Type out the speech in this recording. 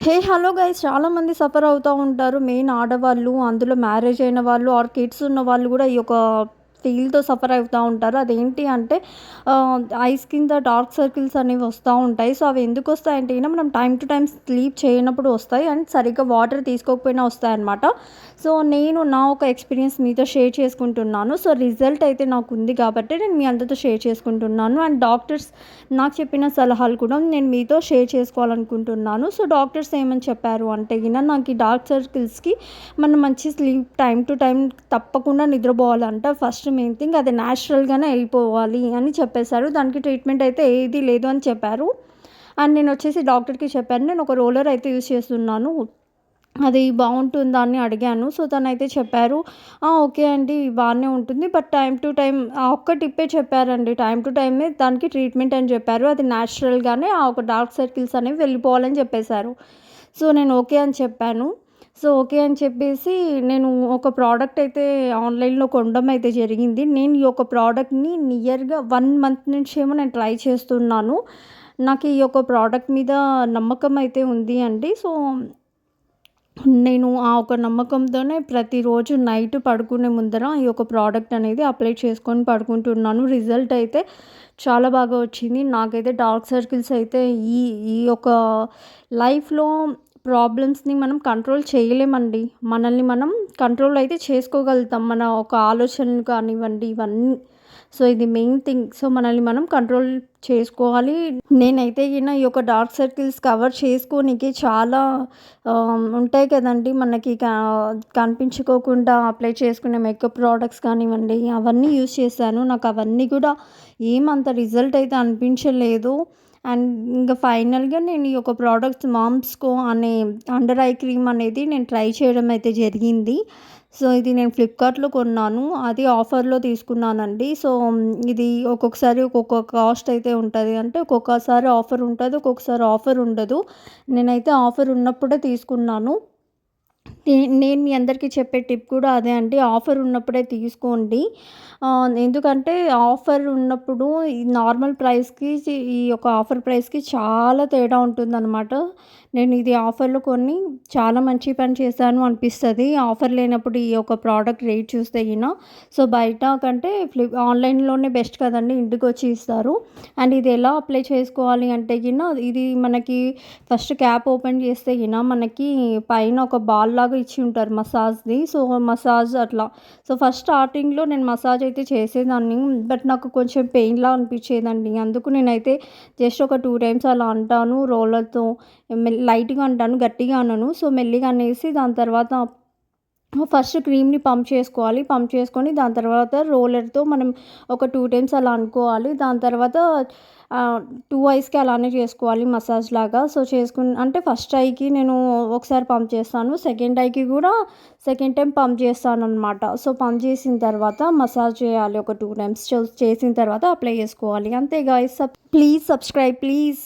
Hello guys, చాలామంది suffer అవుతూ ఉంటారు. మెయిన్ ఆడవాళ్ళు, అందులో మ్యారేజ్ అయిన వాళ్ళు ఆర్ కిడ్స్ ఉన్న వాళ్ళు కూడా ఈ యొక్క ఫీల్‌తో సఫర్ అవుతా ఉంటారు. అదేంటి అంటే ఐస్ కింద డార్క్ సర్కిల్స్ అనేవి వస్తూ ఉంటాయి. సో, అవి ఎందుకు వస్తాయంటే మనం టైమ్ టు టైమ్ స్లీప్ చేయనప్పుడు వస్తాయి అండ్ సరిగ్గా వాటర్ తీసుకోకపోయినా వస్తాయన్నమాట. సో, నేను నా ఒక ఎక్స్‌పీరియన్స్ మీతో షేర్ చేసుకుంటున్నాను. సో, రిజల్ట్ అయితే నాకుంది కాబట్టి నేను మీ అందరితో షేర్ చేసుకుంటున్నాను. అండ్ డాక్టర్స్ నాకు చెప్పిన సలహాలు కూడా నేను మీతో షేర్ చేసుకోవాలనుకుంటున్నాను. సో, డాక్టర్స్ ఏమని చెప్పారు అంటే నాకు ఈ డార్క్ సర్కిల్స్‌కి మనం మంచి స్లీప్ టైమ్ టు టైమ్ తప్పకుండా నిద్రపోవాలంట. ఫస్ట్ మెయిన్ థింగ్ అది న్యాచురల్‌గానే వెళ్ళిపోవాలి అని చెప్పేశారు. దానికి ట్రీట్మెంట్ అయితే ఏది లేదు అని చెప్పారు. అండ్ నేనొచ్చేసి డాక్టర్‌కి చెప్పాను. నేను ఒక రోలర్ అయితే యూజ్ చేస్తున్నాను. అది బావుంటుందా అని అడిగాను. సో, తనైతే చెప్పారు, ఓకే అండి, బానే ఉంటుంది. బట్ టైమ్ టు టైమ్ ఆ ఒక్క టిప్పే చెప్పారండి. టైమ్ టు టైమే దానికి ట్రీట్మెంట్ అని చెప్పారు. అది న్యాచురల్‌గానే ఆ ఒక డార్క్ సర్కిల్స్ అనేవి వెళ్ళిపోవాలని చెప్పేశారు. సో, నేను ఓకే అని చెప్పాను. సో, ఓకే అని చెప్పేసి నేను ఒక ప్రోడక్ట్ అయితే ఆన్‌లైన్‌లో కొనడం అయితే జరిగింది. నేను ఈ యొక్క ప్రోడక్ట్‌ని నియర్‌గా 1 మంత్ నుంచేమో నేను ట్రై చేస్తున్నాను. నాకు ఈ యొక్క ప్రోడక్ట్ మీద నమ్మకం అయితే ఉంది అండి. సో, నేను ఆ ఒక నమ్మకంతోనే ప్రతిరోజు నైట్ పడుకునే ముందర ఈ యొక్క ప్రోడక్ట్ అనేది అప్లై చేసుకొని పడుకుంటున్నాను. రిజల్ట్ అయితే చాలా బాగా వచ్చింది. నాకైతే డార్క్ సర్కిల్స్ అయితే ఈ ఈ యొక్క లైఫ్‌లో ప్రాబ్లమ్స్‌ని మనం కంట్రోల్ చేయలేమండి. మనల్ని మనం కంట్రోల్ అయితే చేసుకోగలుగుతాం. మన ఒక ఆలోచనలు కానివ్వండి ఇవన్నీ. సో, ఇది మెయిన్ థింగ్. సో, మనల్ని మనం కంట్రోల్ చేసుకోవాలి. నేనైతే ఈ యొక్క డార్క్ సర్కిల్స్ కవర్ చేసుకోనీకి చాలా ఉంటాయి కదండీ! మనకి కనిపించుకోకుండా అప్లై చేసుకునే మేకప్ ప్రొడక్ట్స్ కానివ్వండి, అవన్నీ యూజ్ చేశాను. నాకు అవన్నీ కూడా ఏమంత రిజల్ట్ అయితే అనిపించలేదు. అండ్ ఇంక ఫైనల్‌గా నేను ఈ యొక్క ప్రోడక్ట్స్ మామ్స్‌కో అనే అండర్ ఐ క్రీమ్ అనేది నేను ట్రై చేయడం అయితే జరిగింది. సో, ఇది నేను ఫ్లిప్‌కార్ట్‌లో కొన్నాను. అది ఆఫర్‌లో తీసుకున్నానండి. సో, ఇది ఒక్కొక్కసారి ఒక్కొక్క కాస్ట్ అయితే ఉంటది. అంటే ఒక్కొక్కసారి ఆఫర్ ఉంటది. ఒక్కొక్కసారి ఆఫర్ ఉండదు. నేనైతే ఆఫర్ ఉన్నప్పుడే తీసుకున్నాను. నేను మీ అందరికీ చెప్పే టిప్ కూడా అదే అండి. ఆఫర్ ఉన్నప్పుడే తీసుకోండి. ఎందుకంటే ఆఫర్ ఉన్నప్పుడు ఈ నార్మల్ ప్రైస్‌కి ఈ యొక్క ఆఫర్ ప్రైస్‌కి చాలా తేడా ఉంటుందనమాట. నేను ఇది ఆఫర్‌లో కొని చాలా మంచి పని చేశాను అనిపిస్తది. ఆఫర్ లేనప్పుడు ఈ యొక్క ప్రోడక్ట్ రేట్ చూస్తే సో, బయట కంటే ఆన్‌లైన్‌లోనే బెస్ట్ కదండీ! ఇంటికొచ్చి ఇస్తారు. అండ్ ఇది ఎలా అప్లై చేసుకోవాలి అంటే ఇది మనకి ఫస్ట్ క్యాప్ ఓపెన్ చేస్తే మనకి పైన ఒక బాల్ లాగా ఇచ్చి ఉంటారు మసాజ్‌ది. సో, మసాజ్ అట్లా. సో, ఫస్ట్ స్టార్టింగ్‌లో నేను మసాజ్ అయితే చేసేదాన్ని. బట్ నాకు కొంచెం పెయిన్‌లా అనిపించేదండి. అందుకు నేనైతే జస్ట్ ఒక 2 టైమ్స్ అలా అంటాను రోలర్‌తో. లైట్‌గా అంటాను, గట్టిగా అనను. సో, మెల్లిగా అనేసి దాని తర్వాత ఫస్ట్ క్రీమ్‌ని పంప్ చేసుకోవాలి. పంప్ చేసుకొని దాని తర్వాత రోలర్‌తో మనం ఒక 2 టైమ్స్ అలా అనుకోవాలి. దాని తర్వాత 2 ఐస్‌కి అలానే చేసుకోవాలి మసాజ్ లాగా. సో, అంటే ఫస్ట్ ఐకి నేను ఒకసారి పంప్ చేస్తాను. సెకండ్ ఐకి కూడా సెకండ్ టైమ్ పంప్ చేస్తాననమాట. సో, పంప్ చేసిన తర్వాత మసాజ్ చేయాలి ఒక 2 టైమ్స్. చేసిన తర్వాత అప్లై చేసుకోవాలి. అంతే గైస్. Please subscribe please.